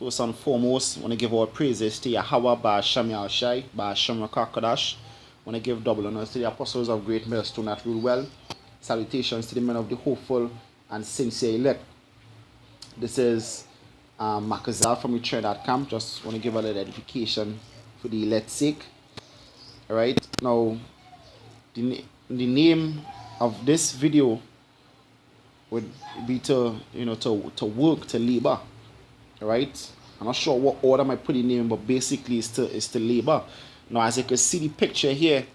First and foremost, I want to give our praises to Yahweh, Ba'Shem Yahushai, Ba'Shem Rakakadash. I want to give double honors to the apostles of great millstone that rule well. Salutations to the men of the hopeful and sincere elect. This is Makazal from the Trinidad camp. Just want to give a little edification for the elect's sake. Alright, now the name of this video would be to work, to labor. Right, I'm not sure what order I put in name, but basically it's to labor. Now, as you can see the picture here,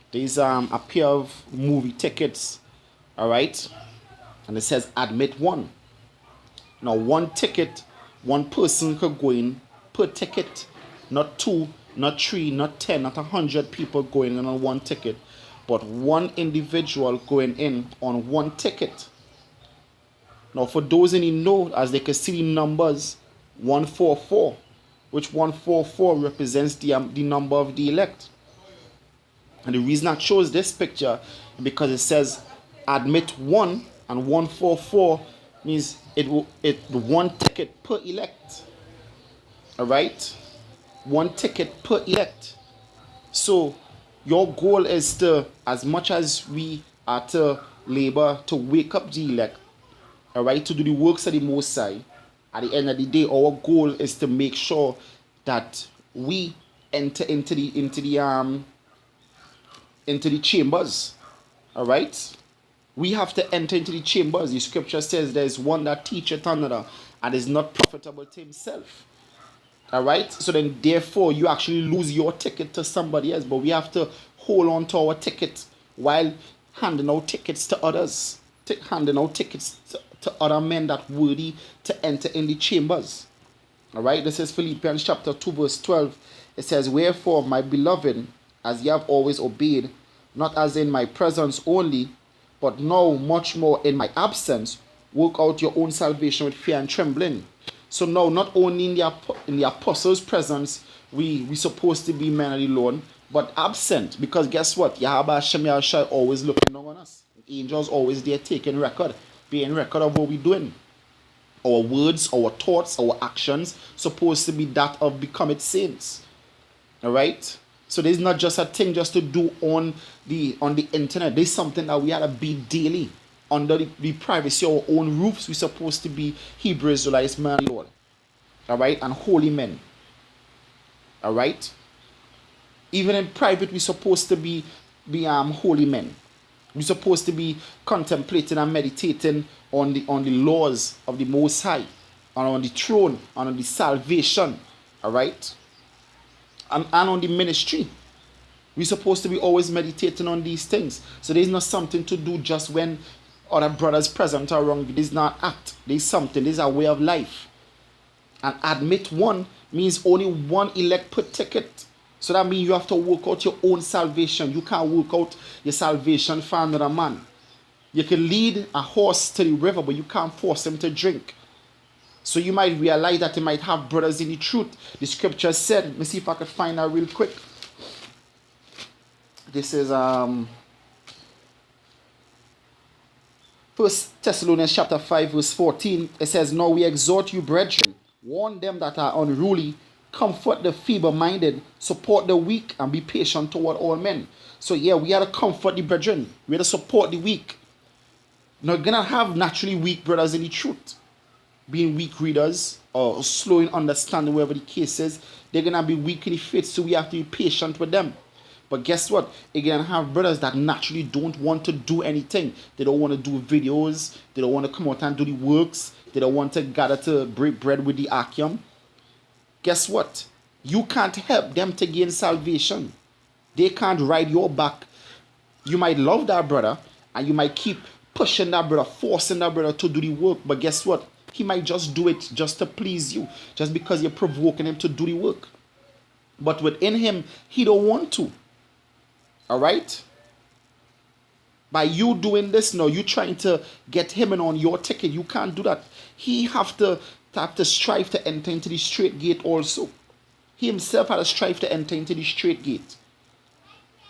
there's a pair of movie tickets, all right, and it says admit one. Now, one ticket, one person could go in per ticket, not two, not three, not 10, not 100 people going in on one ticket, but one individual going in on one ticket. Now, for those in the know, as they can see the numbers, 144, which 144 represents the number of the elect. And the reason I chose this picture is because it says admit one, and 144 means it one ticket per elect. All right, one ticket per elect. So your goal is to, as much as we are to labor to wake up the elect, all right, to do the works of the Most High. At the end of the day, our goal is to make sure that we enter into the chambers. All right, we have to enter into the chambers. The scripture says there is one that teacheth another and is not profitable to himself. All right, so then therefore you actually lose your ticket to somebody else, but we have to hold on to our ticket while handing out tickets to others, handing out tickets to other men that worthy to enter in the chambers. All right, this is Philippians chapter 2 verse 12. It says, wherefore, my beloved, as ye have always obeyed, not as in my presence only, but now much more in my absence, work out your own salvation with fear and trembling. So now, not only in the apostles' presence, we supposed to be men of the Lord, but absent, because guess what? Yahweh Hashem Yahushai always looking down on us. Angels always there taking record, being record of what we're doing. Our words, our thoughts, our actions supposed to be that of becoming saints. All right. So there's not just a thing just to do on the internet. There's something that we have to be daily under the privacy of our own roofs. We're supposed to be Hebrew Israelites, man, Lord. All right, and holy men. All right. Even in private, we're supposed to be holy men. We're supposed to be contemplating and meditating on the laws of the Most High, and on the throne, and on the salvation, all right, and on the ministry. We're supposed to be always meditating on these things. So there's not something to do just when other brothers present are wrong. There's not act. There's something. There's a way of life. And admit one means only one elect per ticket. So that means you have to work out your own salvation. You can't work out your salvation for another man. You can lead a horse to the river, but you can't force him to drink. So you might realize that you might have brothers in the truth. The scripture said, let me see if I can find that real quick. This is 1 Thessalonians chapter 5 verse 14. It says, now we exhort you, brethren, warn them that are unruly, comfort the feeble-minded, support the weak, and be patient toward all men. So yeah, we have to comfort the brethren. We have to support the weak. Now, you're going to have naturally weak brothers in the truth. Being weak readers or slow in understanding, whatever the case is, they're going to be weak in the faith, so we have to be patient with them. But guess what? You're going to have brothers that naturally don't want to do anything. They don't want to do videos. They don't want to come out and do the works. They don't want to gather to break bread with the Achium. Guess what? You can't help them to gain salvation. They can't ride your back. You might love that brother, and you might keep pushing that brother, forcing that brother to do the work. But guess what? He might just do it just to please you, just because you're provoking him to do the work. But within him, he don't want to. All right? By you doing this now, you trying to get him in on your ticket. You can't do that. He have to strive to enter into the straight gate also. He himself had to strive to enter into the straight gate.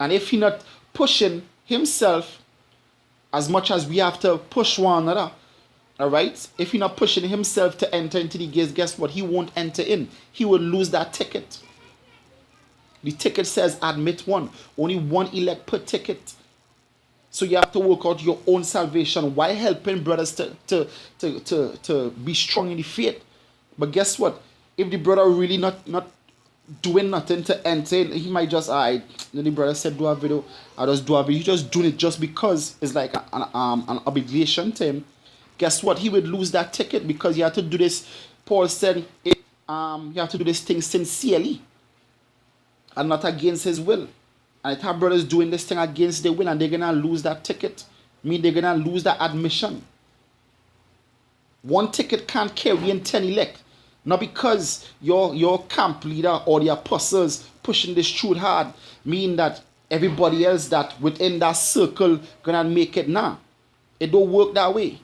And if he not pushing himself as much as we have to push one another, All right. If he's not pushing himself to enter into the gates, guess what? He won't enter in. He will lose that ticket. The ticket says admit one. Only one elect per ticket. So you have to work out your own salvation while helping brothers to be strong in the faith. But guess what? If the brother really not doing nothing to enter in, he might just, the brother said do a video, I just do a video. He just doing it just because it's like an obligation to him. Guess what? He would lose that ticket because you have to do this. Paul said you have to do this thing sincerely and not against his will. And if our brothers doing this thing against their will, and they're gonna lose that ticket, they're gonna lose that admission. One ticket can't carry in 10 elect. Not because your camp leader or the apostles pushing this truth hard, mean that everybody else that within that circle gonna make it now. It don't work that way.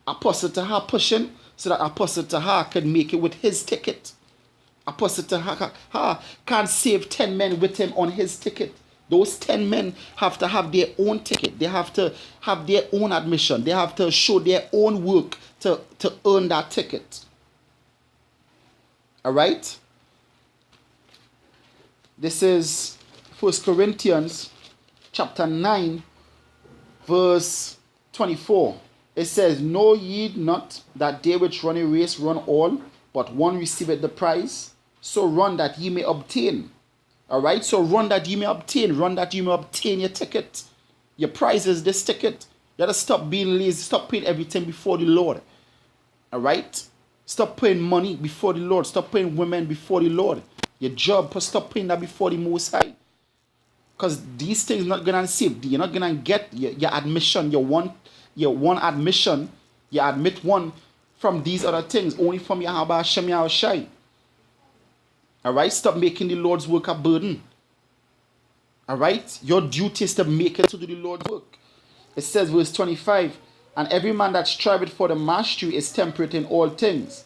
Apostle Taha pushing so that Apostle Taha can make it with his ticket. Apostle Taha can't save 10 men with him on his ticket. Those 10 men have to have their own ticket. They have to have their own admission. They have to show their own work to earn that ticket. All right? This is 1 Corinthians chapter 9, verse 24. It says, know ye not that they which run a race run all, but one receiveth the prize? So run that ye may obtain. All right? So run that ye may obtain. Run that you may obtain your ticket. Your prize is this ticket. You gotta stop being lazy. Stop putting everything before the Lord. All right? Stop putting money before the Lord. Stop putting women before the Lord. Your job, stop putting that before the Most High. Because these things not gonna save. You're not gonna get your admission, your one admission. You admit one from these other things, only from Yahweh Hashem Yahushai. All right, stop making the Lord's work a burden. All right, your duty is to make it to do the Lord's work. It says, verse 25, and every man that striveth for the mastery is temperate in all things.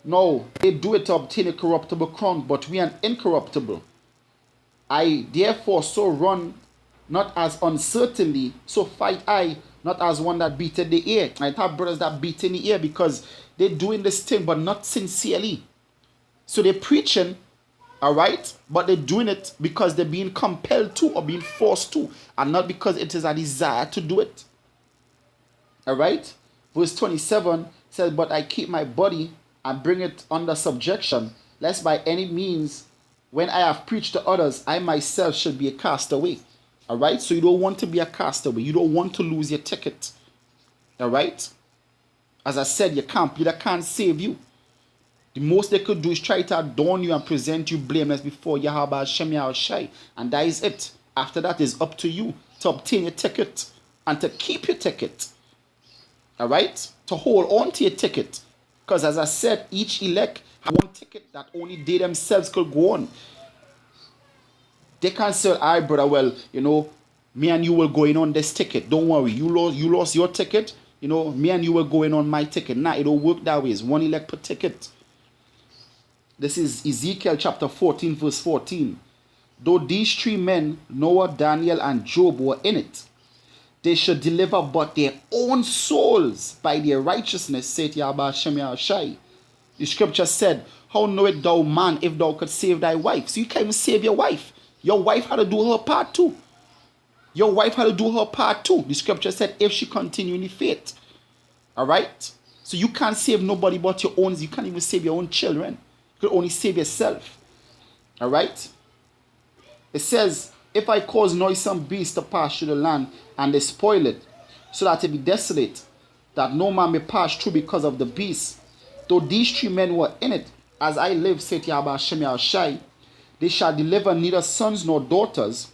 No, they do it to obtain a corruptible crown, but we are incorruptible. I therefore so run, not as uncertainly, so fight I, not as one that beateth the air. I have brothers that beat in the air because they're doing this thing, but not sincerely. So they're preaching, all right, but they're doing it because they're being compelled to or being forced to, and not because it is a desire to do it. All right, verse 27 says, but I keep my body and bring it under subjection, lest by any means, when I have preached to others, I myself should be a castaway. All right, so you don't want to be a castaway. You don't want to lose your ticket. All right, as I said, your camp leader can't save you. The most they could do is try to adorn you and present you blameless before Yahweh Hashem Yahushai. And that is it. After that is up to you to obtain your ticket and to keep your ticket. All right? To hold on to your ticket. Because as I said, each elect have one ticket that only they themselves could go on. They can't say, all right, brother, well, me and you will go in on this ticket. Don't worry. You lost your ticket. Me and you will go in on my ticket. Nah, it don't work that way. It's one elect per ticket. This is Ezekiel chapter 14, verse 14. Though these three men, Noah, Daniel, and Job, were in it, they should deliver but their own souls by their righteousness, saith Yahweh Hashem Yahushai. The scripture said, how knowest thou, man, if thou could save thy wife? So you can't even save your wife. Your wife had to do her part too. Your wife had to do her part too. The scripture said, if she continue in the faith. All right? So you can't save nobody but your own. You can't even save your own children. You can only save yourself. All right? It says, if I cause noisome beasts to pass through the land, and they spoil it, so that it be desolate, that no man may pass through because of the beasts, though these three men were in it, as I live, saith Yahweh Hashem Yahushai, they shall deliver neither sons nor daughters.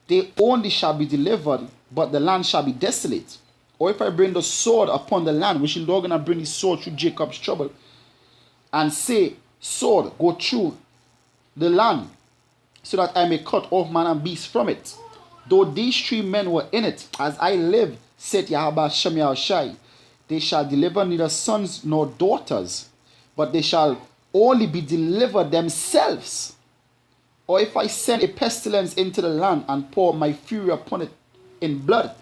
They only shall be delivered, but the land shall be desolate. Or if I bring the sword upon the land, which the Lord gonna bring the sword through Jacob's trouble, and say, sword, go through the land, so that I may cut off man and beast from it. Though these three men were in it, as I live, saith Yahweh Hashem Yahushai, they shall deliver neither sons nor daughters, but they shall only be delivered themselves. Or if I send a pestilence into the land and pour my fury upon it in blood,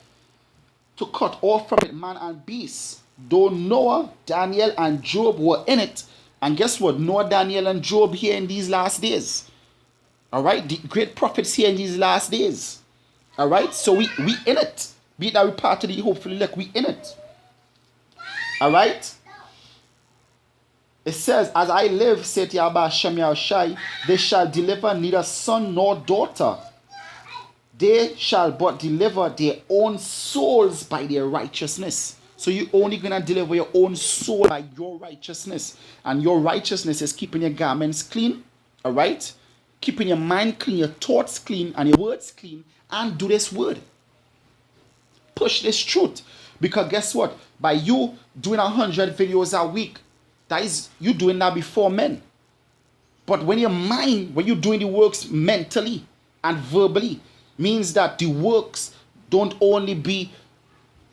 to cut off from it man and beast, though Noah, Daniel, and Job were in it, and guess what? Noah, Daniel, and Job here in these last days. All right, the great prophets here in these last days. All right, so we in it. Be it that we part of the hopefully like we in it. All right. It says, as I live, saith Yahweh Hashem Yahushai, they shall deliver neither son nor daughter. They shall but deliver their own souls by their righteousness. So you're only going to deliver your own soul by your righteousness. And your righteousness is keeping your garments clean. All right? Keeping your mind clean, your thoughts clean, and your words clean. And do this word. Push this truth. Because guess what? By you doing 100 videos a week, that is, you doing that before men. But when your mind, when you're doing the works mentally and verbally, means that the works don't only be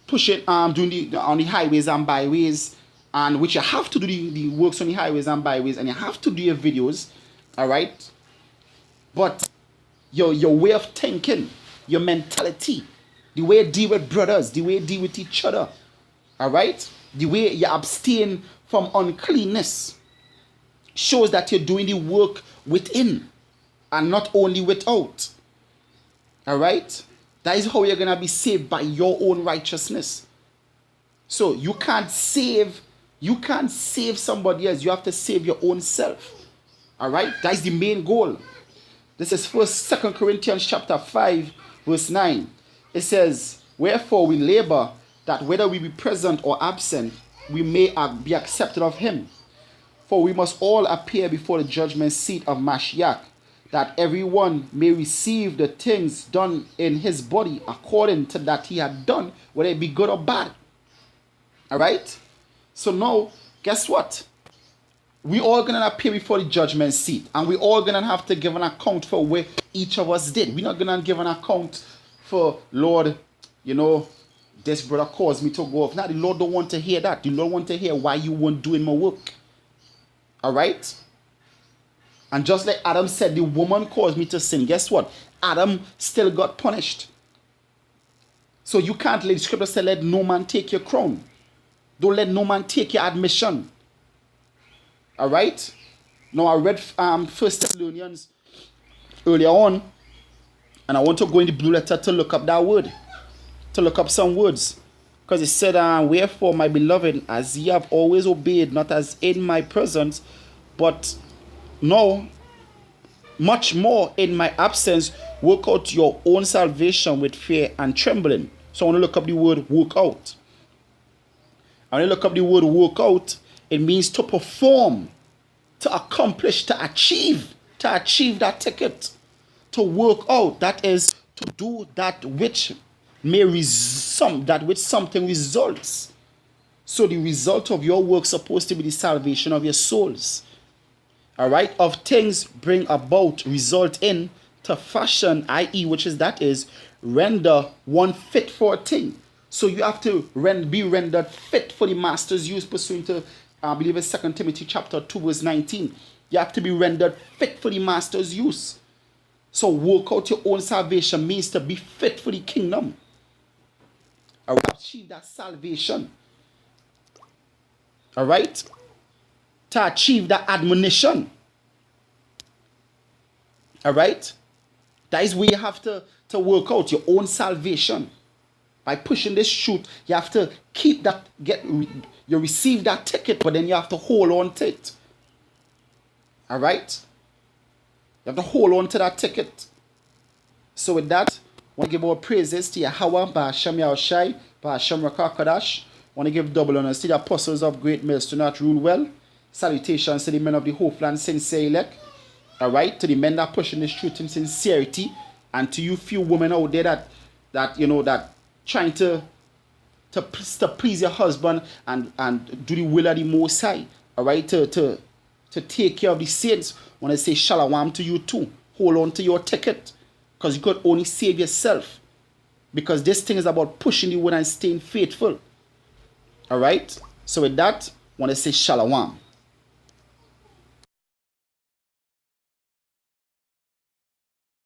pushing, doing on the highways and byways, and which you have to do the works on the highways and byways, and you have to do your videos, all right? But your way of thinking, your mentality, the way you deal with brothers, the way you deal with each other, all right? The way you abstain from uncleanness shows that you're doing the work within and not only without. All right? That is how you're going to be saved, by your own righteousness. So you can't save somebody else. You have to save your own self. All right? That is the main goal. This is 2 Corinthians chapter 5 verse 9. It says, wherefore we labor that whether we be present or absent, we may be accepted of him. For we must all appear before the judgment seat of Mashiach, that everyone may receive the things done in his body according to that he had done, whether it be good or bad. All right? So now, guess what? We all going to appear before the judgment seat, and we all going to have to give an account for what each of us did. We're not going to give an account for, Lord, you know, this brother caused me to go off. Now, the Lord don't want to hear that. The Lord want to hear why you weren't doing my work. All right? And just like Adam said, the woman caused me to sin. Guess what? Adam still got punished. So you can't let the scripture say, let no man take your crown. Don't let no man take your admission. All right? Now I read 1 Thessalonians earlier on, and I want to go in the blue letter to look up that word. To look up some words. Because it said, wherefore, my beloved, as ye have always obeyed, not as in my presence, but no, much more in my absence, work out your own salvation with fear and trembling. So I want to look up the word work out. I want to look up the word work out. It means to perform, to accomplish, to achieve that ticket. To work out, that is to do that which something results. So the result of your work is supposed to be the salvation of your souls. All right, of things bring about, result in, to fashion, i.e., that is render one fit for a thing. So you have to be rendered fit for the master's use, pursuant to, I believe it's 2 Timothy chapter 2 verse 19. You have to be rendered fit for the master's use. So work out your own salvation means to be fit for the kingdom. All right, achieve that salvation. All right, to achieve that admonition. All right, that is where you have to work out your own salvation. By pushing this truth, you have to keep that, you receive that ticket, but then you have to hold on to it. All right, you have to hold on to that ticket. So with that, I want to give our praises to Yahweh, Ba'ashem Yahushai, Ba'ashem Rakakadash. I want to give double honors to the apostles of great mills to not rule well. Salutations to the men of the Hopeland sincere elect. All right, to the men that pushing this truth in sincerity, and to you few women out there that trying to please your husband and do the will of the Most High. All right, to take care of the saints. I want to say shalom to you too. Hold on to your ticket, because you could only save yourself. Because this thing is about pushing the word and staying faithful. All right. So with that, I want to say shalom.